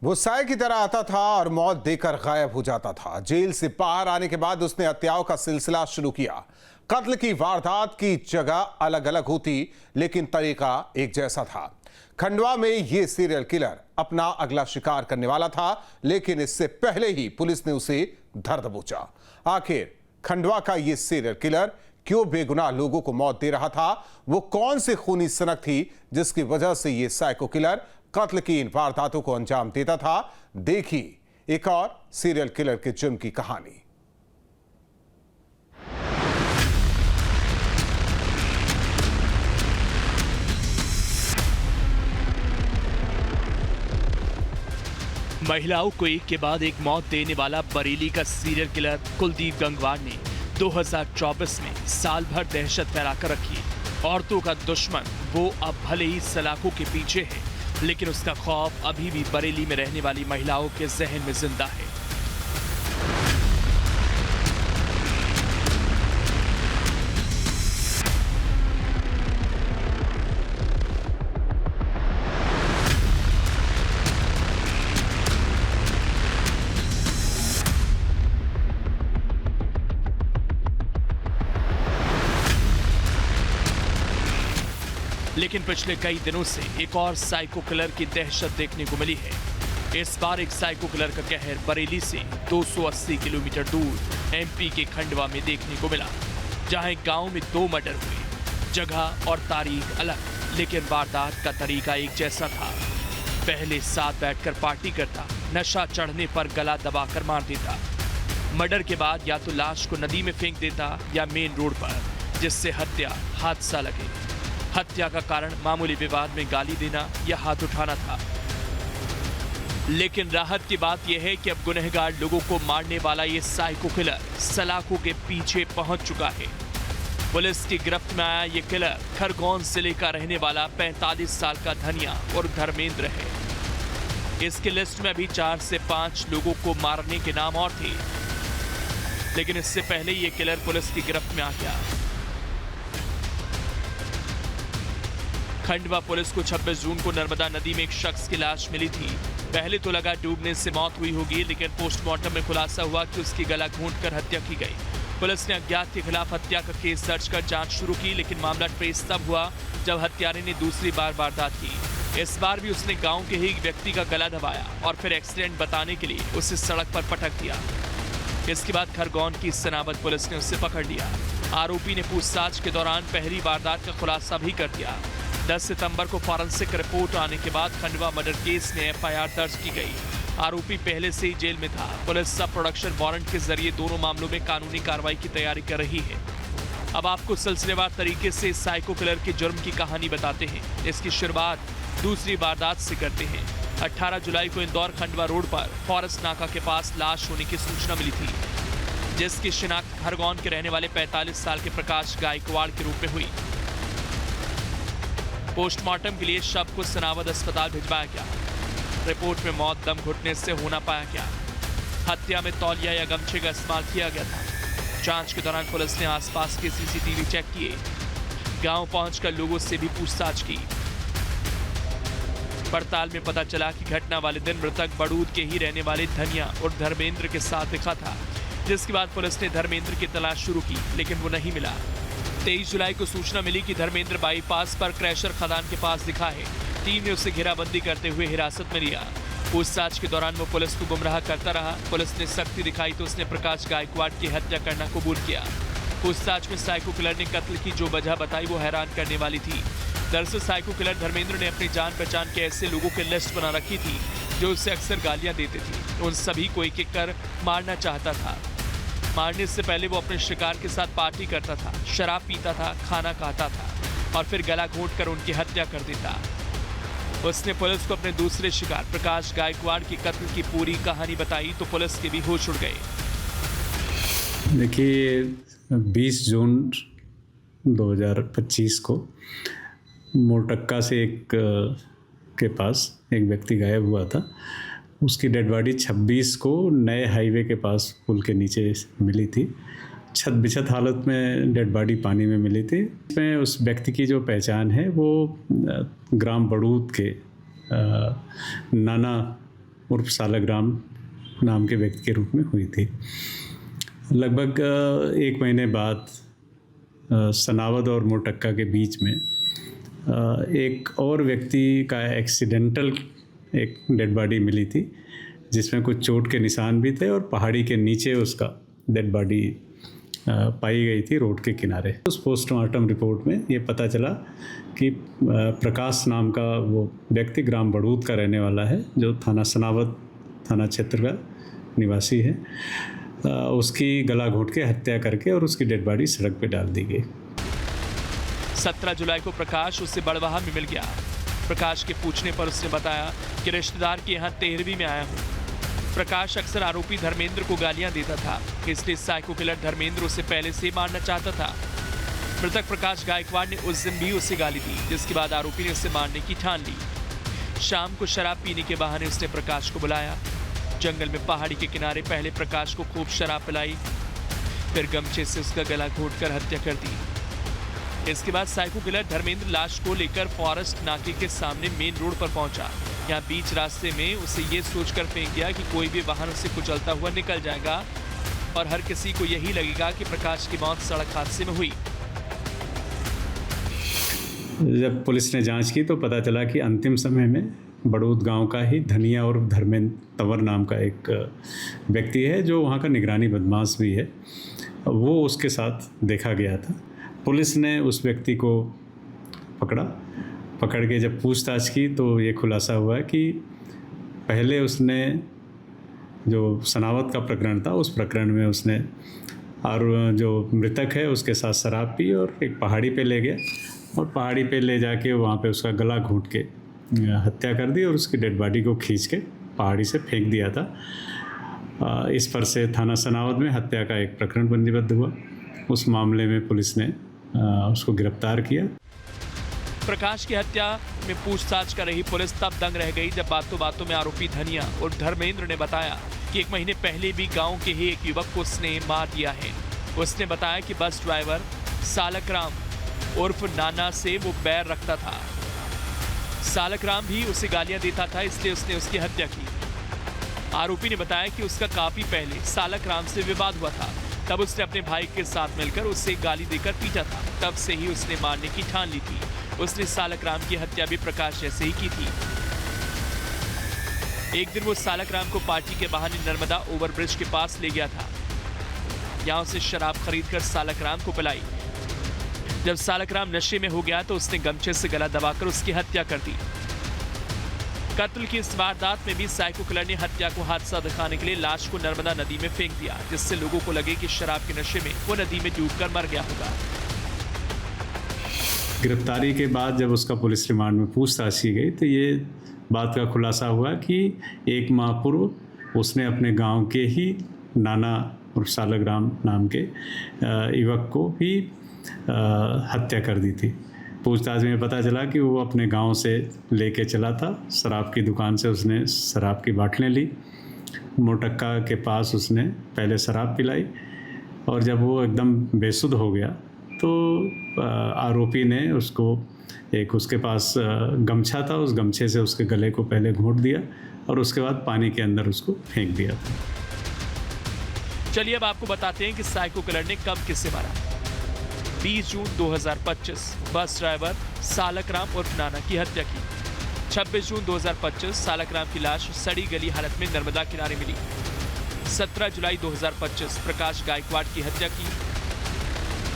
वो साय की तरह आता था और मौत देकर गायब हो जाता था। जेल से बाहर आने के बाद उसने हत्याओं का सिलसिला शुरू किया। कत्ल की वारदात की जगह अलग अलग होती, लेकिन तरीका एक जैसा था। खंडवा में ये सीरियल किलर अपना अगला शिकार करने वाला था, लेकिन इससे पहले ही पुलिस ने उसे धर दबोचा। आखिर खंडवा का ये सीरियल किलर क्यों बेगुनाह लोगों को मौत दे रहा था? वो कौन सी खूनी सनक थी जिसकी वजह से ये साइको किलर कत्ल की इन वारदातों को अंजाम देता था? देखिए एक और सीरियल किलर के जुर्म की कहानी। महिलाओं को एक के बाद एक मौत देने वाला बरेली का सीरियल किलर कुलदीप गंगवार ने 2024 में साल भर दहशत फैलाकर रखी। औरतों का दुश्मन वो अब भले ही सलाखों के पीछे है, लेकिन उसका खौफ अभी भी बरेली में रहने वाली महिलाओं के जहन में जिंदा है। लेकिन पिछले कई दिनों से एक और साइको किलर की दहशत देखने को मिली है। इस बार एक साइको किलर का कहर बरेली से 280 किलोमीटर दूर एमपी के खंडवा में देखने को मिला, जहां एक गांव में 2 मर्डर हुए। जगह और तारीख अलग, लेकिन वारदात का तरीका एक जैसा था। पहले साथ बैठकर पार्टी करता, नशा चढ़ने पर गला दबाकर मार देता। मर्डर के बाद या तो लाश को नदी में फेंक देता या मेन रोड पर, जिससे हत्या हादसा लगे। हत्या का कारण मामूली विवाद में गाली देना या हाथ उठाना था। लेकिन राहत की बात यह है कि अब गुनहगार लोगों को मारने वाला ये साइको किलर सलाखों के पीछे पहुंच चुका है। पुलिस की गिरफ्त में आया ये किलर खरगोन जिले का रहने वाला 45 साल का धनिया और धर्मेंद्र है। इसकी लिस्ट में अभी 4 से 5 लोगों को मारने के नाम और थे, लेकिन इससे पहले ये किलर पुलिस की गिरफ्त में आ गया। खंडवा पुलिस को 26 जून को नर्मदा नदी में एक शख्स की लाश मिली थी। पहले तो लगा डूबने से मौत हुई होगी, लेकिन पोस्टमार्टम में खुलासा हुआ कि उसकी गला घोंटकर हत्या की गई। पुलिस ने अज्ञात के खिलाफ हत्या का केस दर्ज कर जांच शुरू की, लेकिन मामला ट्रेस तब हुआ जब हत्यारे ने दूसरी बार वारदात की। इस बार भी उसने गांव के ही एक व्यक्ति का गला दबाया और फिर एक्सीडेंट बताने के लिए उसे सड़क पर पटक दिया। इसके बाद खरगोन की सनावद पुलिस ने उसे पकड़ लिया। आरोपी ने पूछताछ के दौरान पहली वारदात का खुलासा भी कर दिया। 10 सितंबर को फॉरेंसिक रिपोर्ट आने के बाद खंडवा मर्डर केस में एफआईआर दर्ज की गई। आरोपी पहले से ही जेल में था। पुलिस सब प्रोडक्शन वारंट के जरिए दोनों मामलों में कानूनी कार्रवाई की तैयारी कर रही है। अब आपको सिलसिलेवार तरीके से साइको किलर के जुर्म की कहानी बताते हैं। इसकी शुरुआत दूसरी वारदात से करते हैं। 18 जुलाई को इंदौर खंडवा रोड पर फॉरेस्ट नाका के पास लाश होने की सूचना मिली थी, जिसकी शिनाख्त खरगोन के रहने वाले 45 साल के प्रकाश गायकवाड़ के रूप में हुई। पोस्टमार्टम के लिए शव को सनावद अस्पताल भिजवाया गया। रिपोर्ट में मौत दम घुटने से होना पाया गया। हत्या में तौलिया या गमछे का इस्तेमाल किया गया था। जांच के दौरान पुलिस ने आसपास के सीसीटीवी चेक किए। गांव पहुंचकर लोगों से भी पूछताछ की। पड़ताल में पता चला कि घटना वाले दिन मृतक बड़ूद के ही रहने वाले धनिया और धर्मेंद्र के साथ दिखा था, जिसके बाद पुलिस ने धर्मेंद्र की तलाश शुरू की, लेकिन वो नहीं मिला। 23 जुलाई को सूचना मिली कि धर्मेंद्र बाईपास पर क्रैशर खदान के पास दिखा है। टीम ने उसे घेराबंदी करते हुए हिरासत में लिया। पूछताछ के दौरान वो पुलिस को गुमराह करता रहा। पुलिस ने सख्ती दिखाई तो उसने प्रकाश गायकवाड़ की हत्या करना कबूल किया। पूछताछ में साइको किलर ने कत्ल की जो वजह बताई वो हैरान करने वाली थी। दरअसल साइको किलर धर्मेंद्र ने अपनी जान पहचान के ऐसे लोगों की लिस्ट बना रखी थी जो उससे अक्सर गालियां देते थे। उन सभी को एक एक कर मारना चाहता था। मारने से पहले वो अपने शिकार के साथ पार्टी करता था, शराब पीता था, खाना खाता था और फिर गला घोंटकर उनकी हत्या कर देता। उसने पुलिस को अपने दूसरे शिकार प्रकाश गायकवाड़ की कत्ल की पूरी कहानी बताई तो पुलिस के भी होश उड़ गए। देखिए 20 जून 2025 को मोरटक्का से एक के पास एक व्यक्ति गायब हुआ था। उसकी डेड बॉडी 26 को नए हाईवे के पास पुल के नीचे मिली थी। छत बिछत हालत में डेड बॉडी पानी में मिली थी। इसमें उस व्यक्ति की जो पहचान है वो ग्राम बड़ूद के नाना उर्फ सालग्राम नाम के व्यक्ति के रूप में हुई थी। लगभग 1 महीने बाद सनावद और मोरटक्का के बीच में एक और व्यक्ति का एक्सीडेंटल एक डेड बॉडी मिली थी, जिसमें कुछ चोट के निशान भी थे और पहाड़ी के नीचे उसका डेड बॉडी पाई गई थी रोड के किनारे। उस पोस्टमार्टम रिपोर्ट में ये पता चला कि प्रकाश नाम का वो व्यक्ति ग्राम बड़ूद का रहने वाला है, जो थाना सनावद थाना क्षेत्र का निवासी है। उसकी गला घोंट के हत्या करके और उसकी डेड बॉडी सड़क पे डाल दी गई। 17 जुलाई को प्रकाश उससे बड़वाहा में मिल गया। प्रकाश के पूछने पर उसने बताया कि रिश्तेदार के यहाँ 13वीं में आया हूँ। प्रकाश अक्सर आरोपी धर्मेंद्र को गालियां देता था, इसलिए साइको किलर धर्मेंद्र उसे पहले से मारना चाहता था। मृतक प्रकाश गायकवाड़ ने उस दिन भी उसे गाली दी, जिसके बाद आरोपी ने उसे मारने की ठान ली। शाम को शराब पीने के बहाने उसने प्रकाश को बुलाया। जंगल में पहाड़ी के किनारे पहले प्रकाश को खूब शराब पिलाई, फिर गमछे से उसका गला घोंटकर हत्या कर दी। इसके बाद साइको किलर धर्मेंद्र लाश को लेकर फॉरेस्ट नाके के सामने मेन रोड पर पहुंचा। यहाँ बीच रास्ते में उसे ये सोचकर फेंक दिया कि कोई भी वाहन उसे कुचलता हुआ निकल जाएगा और हर किसी को यही लगेगा कि प्रकाश की मौत सड़क हादसे में हुई। जब पुलिस ने जांच की तो पता चला कि अंतिम समय में बड़ूद गांव का ही धनिया और धर्मेंद्र तंवर नाम का एक व्यक्ति है, जो वहाँ का निगरानी बदमाश भी है, वो उसके साथ देखा गया था। पुलिस ने उस व्यक्ति को पकड़ के जब पूछताछ की तो ये खुलासा हुआ कि पहले उसने जो सनावद का प्रकरण था, उस प्रकरण में उसने और जो मृतक है उसके साथ शराब पी और एक पहाड़ी पे ले गया और पहाड़ी पे ले जाके वहाँ पे उसका गला घोंट के हत्या कर दी और उसकी डेड बॉडी को खींच के पहाड़ी से फेंक दिया था। इस पर से थाना सनावद में हत्या का एक प्रकरण पंजीबद्ध हुआ। उस मामले में पुलिस ने उसको गिरफ्तार किया। प्रकाश की हत्या में पूछताछ कर रही पुलिस तब दंग रह गई जब बातों बातों में आरोपी धनिया और धर्मेंद्र ने बताया कि 1 महीने पहले भी गांव के ही एक युवक को उसने मार दिया है। उसने बताया कि बस ड्राइवर सालकराम उर्फ नाना से वो बैर रखता था। सालकराम भी उसे गालियां देता था, इसलिए उसने उसकी हत्या की। आरोपी ने बताया कि उसका काफी पहले सालकराम से विवाद हुआ था, तब उसने अपने भाई के साथ मिलकर उससे गाली देकर पीटा था। तब से ही उसने मारने की ठान ली थी। उसने सालकराम की हत्या भी प्रकाश जैसे ही की थी। एक दिन वो सालकराम को पार्टी के बहाने नर्मदा ओवरब्रिज के पास ले गया था। यहां उसे शराब खरीदकर सालकराम को पिलाई। जब सालकराम नशे में हो गया तो उसने गमछे से गला दबाकर उसकी हत्या कर दी। कत्ल की इस वारदात में भी साइको किलर ने हत्या को हादसा दिखाने के लिए लाश को नर्मदा नदी में फेंक दिया, जिससे लोगों को लगे कि शराब के नशे में वो नदी में डूबकर मर गया होगा। गिरफ्तारी के बाद जब उसका पुलिस रिमांड में पूछताछ की गई तो ये बात का खुलासा हुआ कि 1 माह पूर्व उसने अपने गांव के ही नाना और सालग्राम नाम के युवक को ही हत्या कर दी थी। पूछताछ में पता चला कि वो अपने गांव से लेके चला था। शराब की दुकान से उसने शराब की बाटलें ली। मोरटक्का के पास उसने पहले शराब पिलाई और जब वो एकदम बेसुध हो गया तो आरोपी ने उसको एक उसके पास गमछा था, उस गमछे से उसके गले को पहले घोंट दिया और उसके बाद पानी के अंदर उसको फेंक दिया था। चलिए अब आपको बताते हैं कि साइको किलर ने कब किससे मारा। 20 जून 2025 बस ड्राइवर सालकराम उर्फ नाना की हत्या की। 26 जून 2025 सालकराम की लाश सड़ी गली हालत में नर्मदा किनारे मिली। 17 जुलाई 2025 प्रकाश गायकवाड़ की हत्या की।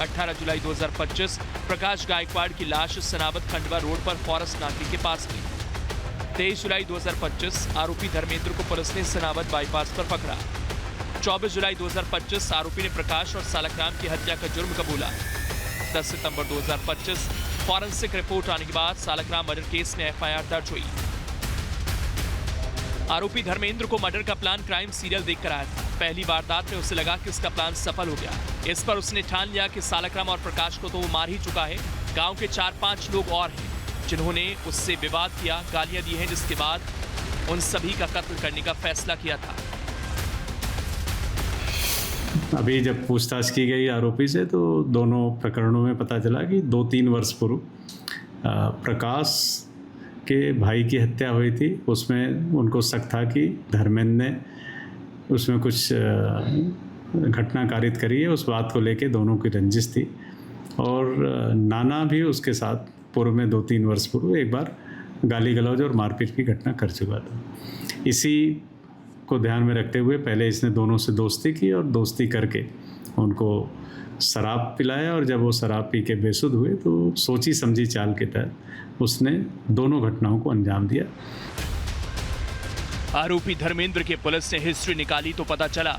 18 जुलाई 2025 प्रकाश गायकवाड़ की लाश सनावद खंडवा रोड पर फॉरेस्ट नाके के पास मिली। 23 जुलाई 2025 आरोपी धर्मेंद्र को पुलिस ने सनावद बाईपास पर पकड़ा। 24 जुलाई 2025 आरोपी ने प्रकाश और सालकराम की हत्या का जुर्म कबूला। 10 सितंबर 2025 फॉरेंसिक रिपोर्ट आने के बाद सालकराम मर्डर केस में एफआईआर दर्ज हुई। आरोपी धर्मेंद्र को मर्डर का प्लान क्राइम सीरियल देखकर आया था। पहली वारदात में उसे लगा कि उसका प्लान सफल हो गया। इस पर उसने ठान लिया कि सालकराम और प्रकाश को तो वो मार ही चुका है, गांव के 4-5 लोग और हैं जिन्होंने उससे विवाद किया, गालियां दी हैं, जिसके बाद उन सभी का कत्ल करने का फैसला किया था। अभी जब पूछताछ की गई आरोपी से तो दोनों प्रकरणों में पता चला कि 2-3 वर्ष पूर्व प्रकाश के भाई की हत्या हुई थी, उसमें उनको शक था कि धर्मेंद्र ने उसमें कुछ घटना कारित करी है। उस बात को लेके दोनों की रंजिश थी और नाना भी उसके साथ पूर्व में 2-3 वर्ष पूर्व एक बार गाली गलौज और मारपीट की घटना कर चुका था। इसी को ध्यान में रखते हुए पहले इसने दोनों से दोस्ती की और दोस्ती करके उनको शराब पिलाया और जब वो शराब पी के बेसुध हुए तो सोची समझी चाल के तहत उसने दोनों घटनाओं को अंजाम दिया। आरोपी धर्मेंद्र के पुलिस ने हिस्ट्री निकाली तो पता चला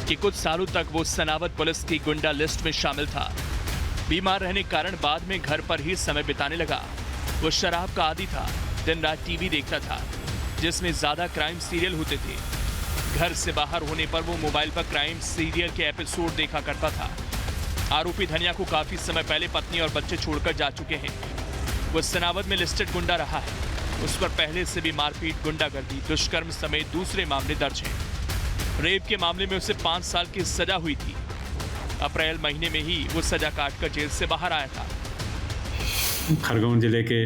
कि कुछ सालों तक वो सनावद पुलिस की गुंडा लिस्ट में शामिल था। बीमार रहने के कारण बाद में घर पर ही समय बिताने लगा। वो शराब का आदी था, दिन रात टीवी देखता था जिसमें ज्यादा क्राइम सीरियल होते थे। घर से बाहर होने पर वो मोबाइल पर क्राइम सीरियल के एपिसोड देखा करता था। आरोपी धनिया को काफी समय पहले पत्नी और बच्चे छोड़कर जा चुके हैं। वो सनावद में लिस्टेड गुंडा रहा है। उस पर पहले से भी मारपीट, गुंडागर्दी, दुष्कर्म समेत दूसरे मामले दर्ज हैं। रेप के मामले में उसे 5 साल की सजा हुई थी। अप्रैल महीने में ही वो सजा काटकर जेल से बाहर आया था। खरगोन जिले के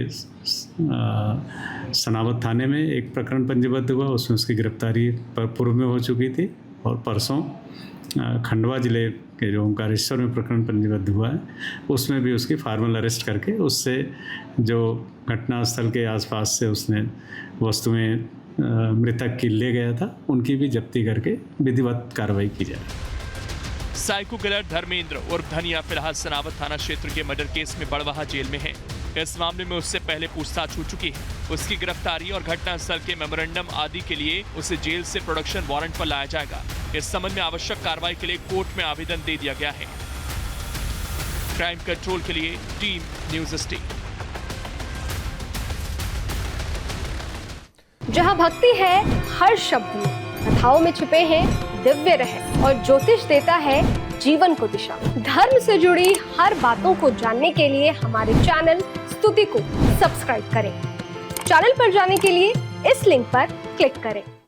सनावद थाने में एक प्रकरण पंजीबद्ध हुआ, उसमें उसकी गिरफ्तारी पूर्व में हो चुकी थी और परसों खंडवा जिले के जो ओंकारेश्वर में प्रकरण पंजीबद्ध हुआ है उसमें भी उसकी फार्मल अरेस्ट करके उससे जो घटनास्थल के आसपास से उसने वस्तुएं मृतक की ले गया था उनकी भी जब्ती करके विधिवत कार्रवाई की जाए। साइको किलर धर्मेंद्र उर्फ धनिया फिलहाल सनावद थाना क्षेत्र के मर्डर केस में बड़वाहा जेल में है। इस मामले में उससे पहले पूछताछ हो चुकी है। उसकी गिरफ्तारी और घटनास्थल के मेमोरेंडम आदि के लिए उसे जेल से प्रोडक्शन वारंट पर लाया जाएगा। इस संबंध में आवश्यक कार्रवाई के लिए कोर्ट में आवेदन दे दिया गया है। क्राइम कंट्रोल के लिए टीम न्यूज़ स्टेट। जहां भक्ति है हर शब्द में, कथाओं में छुपे हैं दिव्य रहस्य और ज्योतिष देता है जीवन को दिशा। धर्म से जुड़ी हर बातों को जानने के लिए हमारे चैनल स्तुति को सब्सक्राइब करें। चैनल पर जाने के लिए इस लिंक पर क्लिक करें।